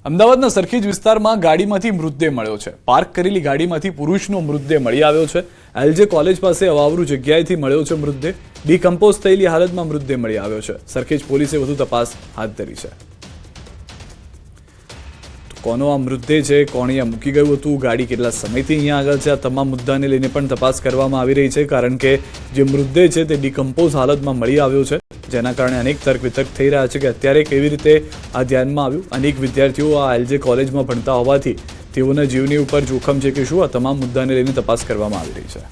અમદાવાદના સરખેજ વિસ્તારમાં ગાડીમાંથી મૃતદેહ મળ્યો છે। પાર્ક કરેલી ગાડીમાંથી પુરુષનો મૃતદેહ મળી આવ્યો છે। એલજે કોલેજ પાસે અવાવરૂ જગ્યાએથી મળ્યો છે મૃતદેહ। ડીકમ્પોઝ થયેલી હાલતમાં મૃતદેહ મળી આવ્યો છે। સરખેજ પોલીસે વધુ તપાસ હાથ ધરી છે। કોનો આ મૃતદેહ છે, કોણ અહીંયા મૂકી ગયું હતું, ગાડી કેટલા સમયથી અહીંયા આગળ છે, આ તમામ મુદ્દાને લઈને પણ તપાસ કરવામાં આવી રહી છે। કારણ કે જે મૃતદેહ છે તે ડીકમ્પોઝ હાલતમાં મળી આવ્યો છે, જેના કારણે અનેક તર્ક વિતર્ક થઈ રહ્યા છે કે અત્યારે કેવી રીતે આ ધ્યાનમાં આવ્યું। અનેક વિદ્યાર્થીઓ આ એલજે કોલેજમાં ભણતા હોવાથી તેઓના જીવની ઉપર જોખમ છે કે શું, આ તમામ મુદ્દાને લઈને તપાસ કરવામાં આવી રહી છે।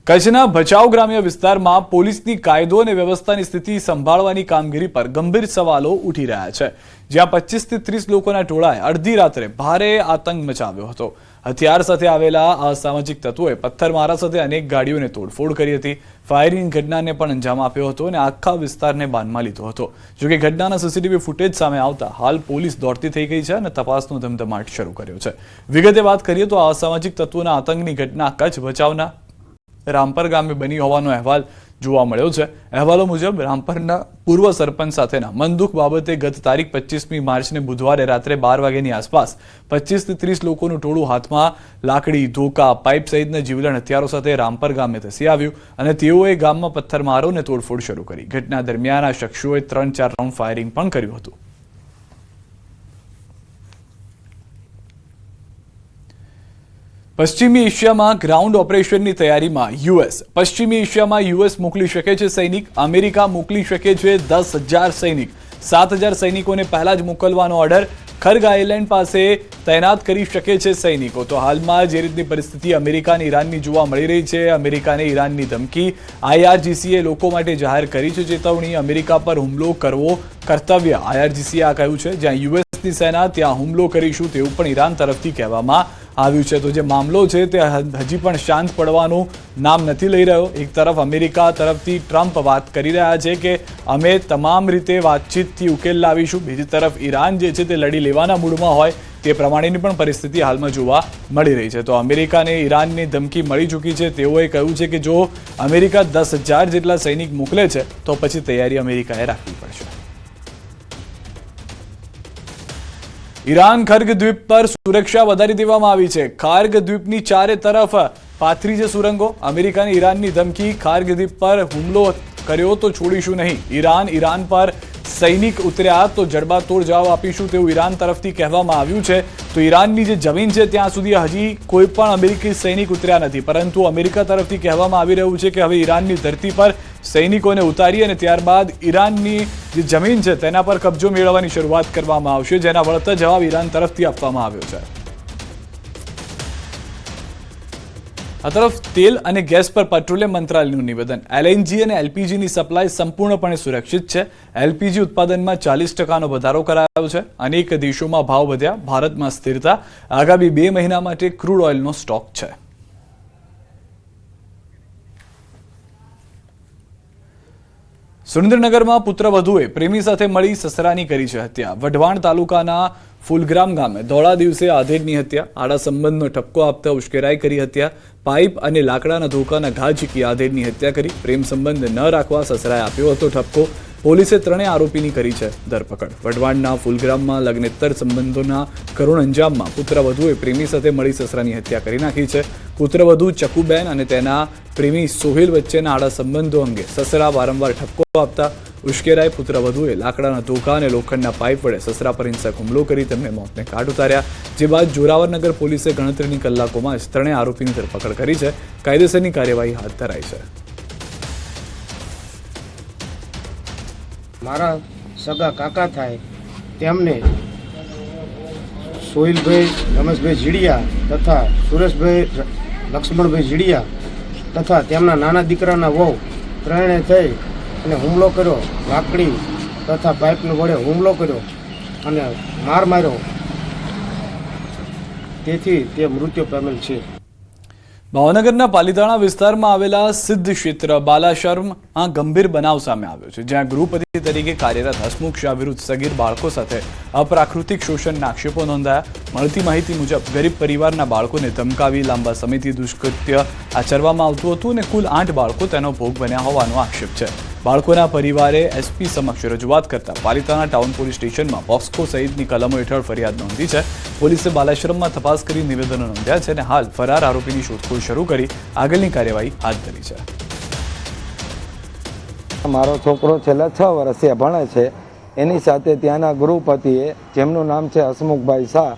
કચ્છના ભચાઉ ગ્રામ્ય વિસ્તારમાં પોલીસની કાયદો અને વ્યવસ્થાની સ્થિતિ સંભાળવાની કામગીરી પર ગંભીર સવાલો ઉઠી રહ્યા છે, જ્યાં 25 થી 30 લોકોના ટોળાએ અડધી રાત્રે ભારે આતંક મચાવ્યો હતો। હથિયાર સાથે આવેલા અસામાજિક તત્વોએ પથ્થરમારા સાથે અનેક ગાડીઓને તોડફોડ કરી હતી। ફાયરિંગ ઘટનાને પણ અંજામ આપ્યો હતો અને આખા વિસ્તારને બાનમાં લીધો હતો। જોકે ઘટનાના સીસીટીવી ફૂટેજ સામે આવતા હાલ પોલીસ દોડતી થઈ ગઈ છે અને તપાસનો ધમધમાટ શરૂ કર્યો છે। વિગતે વાત કરીએ તો આ અસામાજિક તત્વોના આતંકની ઘટના કચ્છ ભચાઉના રામપર ગામે બની હોવાનો અહેવાલ જોવા મળ્યો છે। અહેવાલો મુજબ રામપરના પૂર્વ સરપંચ સાથેના મનદુખ બાબતે ગત તારીખ 25મી માર્ચને બુધવારે રાત્રે 12 વાગ્યાની આસપાસ 25 થી 30 લોકોનું ટોળું હાથમાં લાકડી, ધોકા, પાઇપ સહિતના જીવલેણ હથિયારો સાથે રામપર ગામે ધસી આવ્યું અને તેઓએ ગામમાં પથ્થરમારો અને તોડફોડ શરૂ કરી। ઘટના દરમિયાન આ શખ્સોએ 3-4 રાઉન્ડ ફાયરિંગ પણ કર્યું હતું। પશ્ચિમી એશિયામાં ગ્રાઉન્ડ ઓપરેશનની તૈયારીમાં યુએસ। પશ્ચિમી એશિયામાં યુએસ મોકલી શકે છે સૈનિક। અમેરિકા મોકલી શકે છે 10,000 સૈનિક। 7,000 સૈનિકોને પહેલા જ મોકલવાનો ઓર્ડર। ખર્ગ આઇલેન્ડ પાસે તૈનાત કરી શકે છે સૈનિકો। તો હાલમાં જે રીતની પરિસ્થિતિ અમેરિકા અને ઈરાનની જોવા મળી રહી છે, અમેરિકાને ઈરાનની ધમકી, આઈઆરજીસીએ લોકો માટે જાહેર કરી છે ચેતવણી। અમેરિકા પર હુમલો કરવો કર્તવ્ય, આઈઆરજીસીએ આ કહ્યું છે। જ્યાં યુએસની સેના ત્યાં હુમલો કરીશું તેવું પણ ઈરાન તરફથી કહેવામાં આવ્યું છે। તો જે મામલો છે તે હજી પણ શાંત પડવાનું નામ નથી લઈ રહ્યો। એક તરફ અમેરિકા તરફથી ટ્રમ્પ વાત કરી રહ્યા છે કે અમે તમામ રીતે વાતચીતથી ઉકેલ લાવીશું, બીજી તરફ ઈરાન જે છે તે લડી લેવાના મૂડમાં હોય તે પ્રમાણેની પણ પરિસ્થિતિ હાલમાં જોવા મળી રહી છે। તો અમેરિકાને ઈરાનની ધમકી મળી ચૂકી છે। તેઓએ કહ્યું છે કે જો અમેરિકા 10,000 જેટલા સૈનિક મોકલે છે તો પછી તૈયારી અમેરિકાએ રાખવી પડશે। ઈરાન ખર્ગ દ્વીપ પર સુરક્ષા વધારી દેવામાં આવી છે। ખાર્ગ દ્વીપની ચારે તરફ પાથરી છે સુરંગો। અમેરિકાને ઈરાનની ધમકી, ખાર્ગ દ્વીપ પર હુમલો કર્યો તો છોડીશું નહીં। ઈરાન પર સૈનિક ઉતર્યા તો જડબાતોડ જવાબ આપીશું તેવું ઈરાન તરફથી કહેવામાં આવ્યું છે। તો ઈરાનની જે જમીન છે ત્યાં સુધી હજી કોઈ પણ અમેરિકી સૈનિક ઉતર્યા નથી, પરંતુ અમેરિકા તરફથી કહેવામાં આવી રહ્યું છે કે હવે ઈરાનની ધરતી પર સૈનિકોને ઉતારી અને ત્યારબાદ ઈરાનની જે જમીન છે તેના પર કબજો મેળવવાની શરૂઆત કરવામાં આવશે, જેના વળતર જવાબ ઈરાન તરફથી આપવામાં આવ્યો છે। આ તરફ તેલ અને ગેસ પર પેટ્રોલિયમ મંત્રાલયનું નિવેદન। એલએનજી અને એલપીજીની સપ્લાય સંપૂર્ણપણે સુરક્ષિત છે। એલપીજી ઉત્પાદનમાં 40% વધારો કરાયો છે। અનેક દેશોમાં ભાવ વધ્યા, ભારતમાં સ્થિરતા। આગામી 2 મહિના માટે ક્રૂડ ઓઇલનો સ્ટોક છે। સુરેન્દ્રનગરમાં પુત્રવધુએ પ્રેમી સાથે મળી સસરાની કરી છે હત્યા। વઢવાણ તાલુકાના ફૂલગ્રામ ગામે ધોળા દિવસે આધેડની હત્યા। આડા સંબંધનો ઠપકો આપતા ઉશ્કેરાઈ કરી હત્યા। પાઇપ અને લાકડાના ધોકાના ઘા ઝીકી આધેડની હત્યા કરી। પ્રેમ સંબંધ ન રાખવા સસરાએ આપ્યો હતો ઠપકો। પોલીસે 3 આરોપીની કરી છે ધરપકડ। વઢવાણના ફૂલગ્રામમાં લગ્નેતર સંબંધોના કરુણ અંજામમાં પુત્રવધુએ પ્રેમી સાથે મળી સસરાની હત્યા કરી નાખી છે। પુત્રવધુ ચકુબેન અને તેના પ્રેમી સોહેલ વચ્ચેના આડા સંબંધો અંગે સસરા વારંવાર ઠપકો આપતા ઉશ્કેરાય। પુત્રવધુએ લાકડાના ધોકા અને લોખંડના પાઇપ વડે સસરા પર હિંસક હુમલો કરી તેમને મોતને ઘાટ ઉતાર્યા। જે બાદ જોરાવરનગર પોલીસે ગણતરીની કલાકોમાં જ 3 આરોપીની ધરપકડ કરી છે। કાયદેસરની કાર્યવાહી હાથ ધરાઈ છે। મારા સગા કાકા થાય તેમને સોહિલભાઈ રમેશભાઈ જીડિયા તથા સુરેશભાઈ લક્ષ્મણભાઈ જીડિયા તથા તેમના નાના દીકરાના વહુ ત્રણે થઈ અને હુમલો કર્યો। લાકડી તથા પાઇપનો વડે હુમલો કર્યો અને માર માર્યો, તેથી તે મૃત્યુ પામેલ છે। ભાવનગરના પાલીતાણા વિસ્તારમાં આવેલા સિદ્ધ ક્ષેત્ર બાલાશરમાં ગંભીર બનાવ સામે આવ્યો છે, જ્યાં ગૃહપતિ તરીકે કાર્યરત હસમુખ શાહ વિરુદ્ધ સગીર બાળકો સાથે અપ્રાકૃતિક શોષણના આક્ષેપો નોંધાયા। મળતી માહિતી મુજબ ગરીબ પરિવારના બાળકોને ધમકાવી લાંબા સમયથી દુષ્કૃત્ય આચરવામાં આવતું હતું અને કુલ 8 બાળકો તેનો ભોગ બન્યા હોવાનો આક્ષેપ છે। બાળકોના પરિવારે એસપી સમક્ષ રજૂઆત કરતા પાલિતાણા ટાઉન પોલીસ સ્ટેશનમાં પોક્સકો સહિતની કલમો હેઠળ ફરિયાદ નોંધી છે. પોલીસે બાલાશ્રમમાં તપાસ કરી નિવેદનો નોંધ્યા છે અને હાલ ફરાર આરોપીની શોધખોળ શરૂ કરી આગળની કાર્યવાહી હાથ ધરી છે. મારો છોકરો છેલ્લા 6 વર્ષથી ભણે છે. એની સાથે ત્યાંના ગૃહપતિએ, જેમનું નામ છે હસમુખભાઈ શાહ,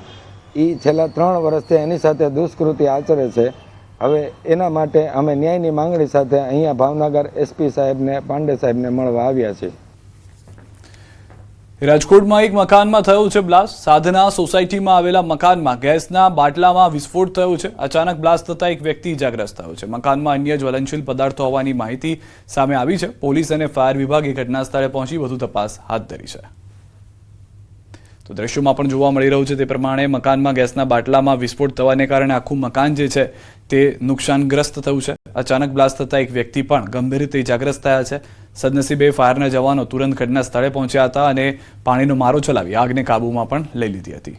એ છેલ્લા 3 વર્ષથી એની સાથે દુષ્કૃતિ આચરે છે. હવે એના માટે અમે ન્યાયની માંગણી સાથે અહીંયા ભાવનગર એસપી સાહેબને, પાંડે સાહેબને મળવા આવ્યા છીએ. રાજકોટમાં એક મકાનમાં થયો છે બ્લાસ્ટ. સાધના સોસાયટીમાં આવેલા મકાનમાં ગેસના બાટલામાં વિસ્ફોટ થયો છે. અચાનક બ્લાસ્ટ થતા એક વ્યક્તિ ઇજાગ્રસ્ત થયો છે. મકાનમાં અન્ય જ્વલનશીલ પદાર્થો હોવાની માહિતી સામે આવી છે. પોલીસ અને ફાયર વિભાગે ઘટના સ્થળે પહોંચી વધુ તપાસ હાથ ધરી છે. તો દ્રશ્યોમાં પણ જોવા મળી રહ્યું છે તે પ્રમાણે મકાનમાં ગેસના બાટલામાં વિસ્ફોટ થવાને કારણે આખું મકાન જે છે તે નુકસાનગ્રસ્ત થયું છે. અચાનક બ્લાસ્ટ થતા એક વ્યક્તિ પણ ગંભીર રીતે ઇજાગ્રસ્ત થયા છે. સદનસીબે ફાયરના જવાનો તુરંત ઘટના સ્થળે પહોંચ્યા હતા અને પાણીનો મારો ચલાવી આગને કાબૂમાં પણ લઈ લીધી હતી.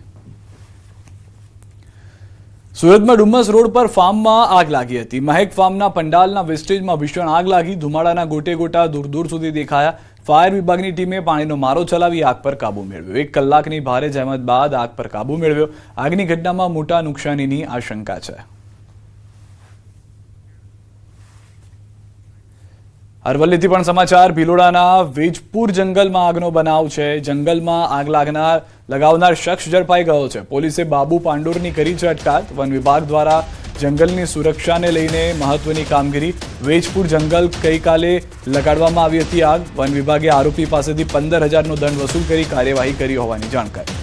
સુરતમાં ડુમ્મસ રોડ પર ફાર્મમાં આગ લાગી હતી. મહેક ફાર્મના પંડાલના વેસ્ટેજમાં ભીષણ આગ લાગી. ધુમાડાના ગોટે ગોટા દૂર દૂર સુધી દેખાયા. ફાયર વિભાગની ટીમે પાણીનો મારો ચલાવી આગ પર કાબુ મેળવ્યો. 1 કલાકની ભારે જહેમત બાદ આગ પર કાબુ મેળવ્યો. આગની ઘટનામાં મોટા નુકસાનીની આશંકા છે. અરવલ્લીથી પણ સમાચાર. ભિલોડાના વેજપુર જંગલમાં આગનો બનાવ છે. જંગલમાં આગ લગાવનાર શખ્સ ઝડપાઈ ગયો છે. પોલીસે બાબુ પાંડોરની કરી છે અટકાયત. વન વિભાગ દ્વારા જંગલની સુરક્ષાને લઈને મહત્વની કામગીરી. વેજપુર જંગલ ગઈકાલે લગાડવામાં આવી હતી આગ. વન વિભાગે આરોપી પાસેથી 15,000નો દંડ વસૂલ કરી કાર્યવાહી કરી હોવાની જાણકારી.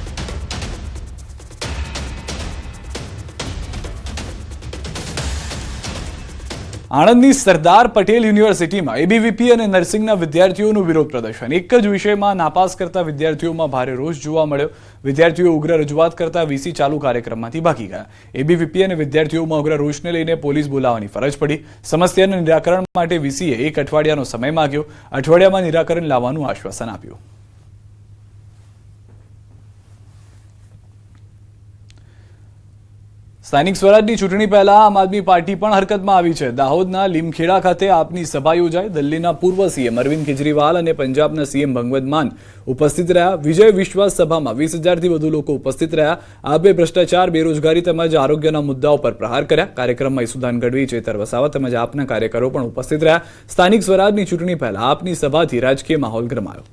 આણંદની સરદાર પટેલ યુનિવર્સિટીમાં એબીવીપી અને નર્સિંગના વિદ્યાર્થીઓનું વિરોધ પ્રદર્શન. એક જ વિષયમાં નાપાસ કરતા વિદ્યાર્થીઓમાં ભારે રોષ જોવા મળ્યો. વિદ્યાર્થીઓ ઉગ્ર રજૂઆત કરતા વીસી ચાલુ કાર્યક્રમમાંથી ભાગી ગયા. એબીવીપી અને વિદ્યાર્થીઓમાં ઉગ્ર રોષને લઈને પોલીસ બોલાવવાની ફરજ પડી. સમસ્યાના નિરાકરણ માટે વીસીએ 1 અઠવાડિયાનો સમય માંગ્યો. અઠવાડિયામાં નિરાકરણ લાવવાનું આશ્વાસન આપ્યું. સ્થાનિક સ્વરાજની ચૂંટણી પહેલા આમ આદમી પાર્ટી પણ હરકતમાં આવી છે. દાહોદના લીમખેડા ખાતે આપની સભા યોજાઈ. દિલ્હીના પૂર્વ સીએમ અરવિંદ કેજરીવાલ અને પંજાબના સીએમ ભગવંત માન ઉપસ્થિત રહ્યા. વિજય વિશ્વાસ સભામાં 20,000થી વધુ લોકો ઉપસ્થિત રહ્યા. આપે ભ્રષ્ટાચાર, બેરોજગારી તેમજ આરોગ્યના મુદ્દાઓ પર પ્રહાર કર્યા. કાર્યક્રમમાં ઈસુદાન ગઢવી, ચેતર વસાવા તેમજ આપના કાર્યકરો પણ ઉપસ્થિત રહ્યા. સ્થાનિક સ્વરાજની ચૂંટણી પહેલા આપની સભાથી રાજકીય માહોલ ગરમાયો.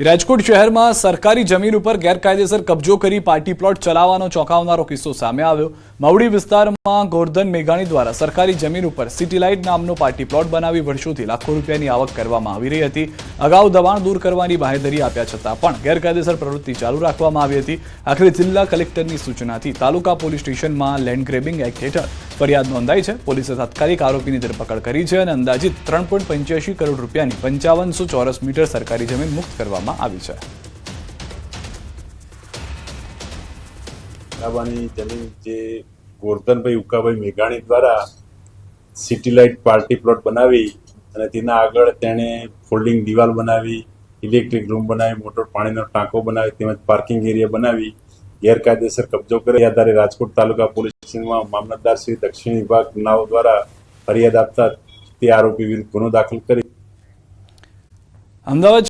રાજકોટ શહેરમાં સરકારી જમીન ઉપર ગેરકાયદેસર કબજો કરી પાર્ટી પ્લોટ ચલાવવાનો ચોંકાવનારો કિસ્સો સામે આવ્યો. મવડી વિસ્તારમાં ગોરધન મેઘાણી દ્વારા સરકારી જમીન ઉપર સિટી લાઇટ નામનો પાર્ટી પ્લોટ બનાવી વર્ષોથી લાખો રૂપિયાની આવક કરવામાં આવી રહી હતી. અગાઉ દબાણ દૂર કરવાની બાંહેધરી આપ્યા છતાં પણ ગેરકાયદેસર પ્રવૃત્તિ ચાલુ રાખવામાં આવી હતી. આખરે જિલ્લા કલેક્ટરની સૂચનાથી તાલુકા પોલીસ સ્ટેશનમાં લેન્ડ ગ્રેબિંગ એક્ટ હેઠળ ફરિયાદ નોંધાઈ છે. પોલીસે તાત્કાલિક આરોપીની ધરપકડ કરી છે અને અંદાજિત 3.85 કરોડ રૂપિયાની 5500 ચોરસ મીટર સરકારી જમીન મુક્ત કરવામાં આવી છે. જમીન જે ગોરધનભાઈ ઉકાભાઈ મેઘાણી દ્વારા સિટી લાઇટ પાર્ટી પ્લોટ બનાવી અને તેના આગળ તેણે ફોલ્ડિંગ દિવાલ બનાવી, ઇલેક્ટ્રિક રૂમ બનાવી, મોટર પાણીનો ટાંકો બનાવી તેમજ પાર્કિંગ એરિયા બનાવી ગેરકાયદેસર કબજો કરે. આધારે રાજકોટ તાલુકા પોલીસ સ્ટેશનમાં મામલતદાર શ્રી દક્ષિણ વિભાગ નાઓ દ્વારા ફરિયાદ આપતા તે આરોપી વિરુદ્ધ ગુનો દાખલ કરી અમદાવાદ